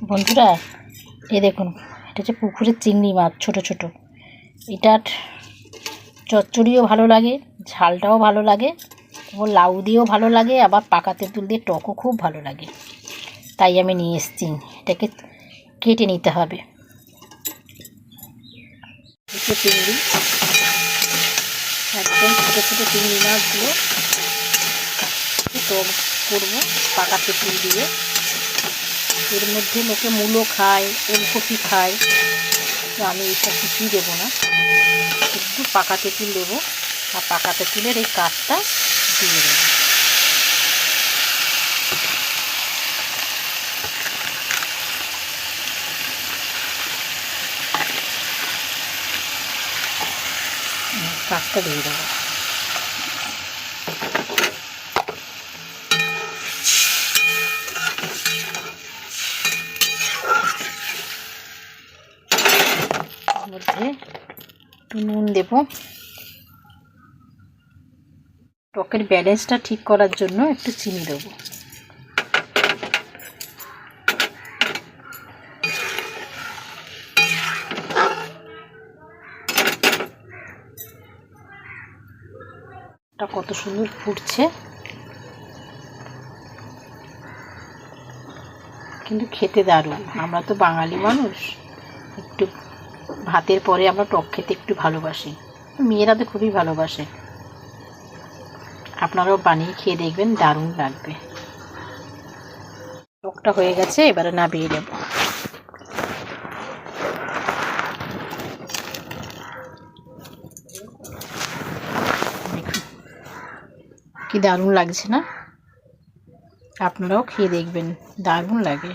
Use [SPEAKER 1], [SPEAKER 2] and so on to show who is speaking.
[SPEAKER 1] বন্ধুরা, এই দেখুন, এটা হচ্ছে পুকুরের চিংড়ি মাছ, ছোট ছোট। এটার চচ্চড়িও ভালো লাগে, ঝালটাও ভালো লাগে, ও লাউ দিয়েও ভালো লাগে, আবার পাকা তেঁতুল দিয়ে টকও খুব ভালো লাগে। তাই আমি নিয়ে এসেছি। এটাকে কেটে নিতে হবে। চিংড়ি, একদম ছোটো ছোটো চিংড়ি মাছগুলো টক করবো পাকা তেঁতুল দিয়ে। এর মধ্যে লোকে মূলো খায়, ওলকপি খায়, তো আমি এইসব কিছুই দেবো না, শুধু পাকা তেঁতুল দেবো। আর পাকা তেঁতুলের এই কাঠটা দিয়ে দেবো। কাঠটা দিয়ে দেবো। মধ্যে নুন দেব, টকের ব্যালেন্সটা ঠিক করার জন্য একটু চিনি দেব। কত সুন্দর ফুটছে, কিন্তু খেতে দারুণ। আমরা তো বাঙালি মানুষ, একটু ভাতের পরে আমরা টক খেতে একটু ভালোবাসি, মেয়েরা তো খুবই ভালোবাসে। আপনারাও বানিয়ে খেয়ে দেখবেন, দারুণ লাগবে। টকটা হয়ে গেছে, এবারে নামিয়ে নেব। কি দারুণ লাগছে না? আপনারাও খেয়ে দেখবেন, দারুণ লাগে।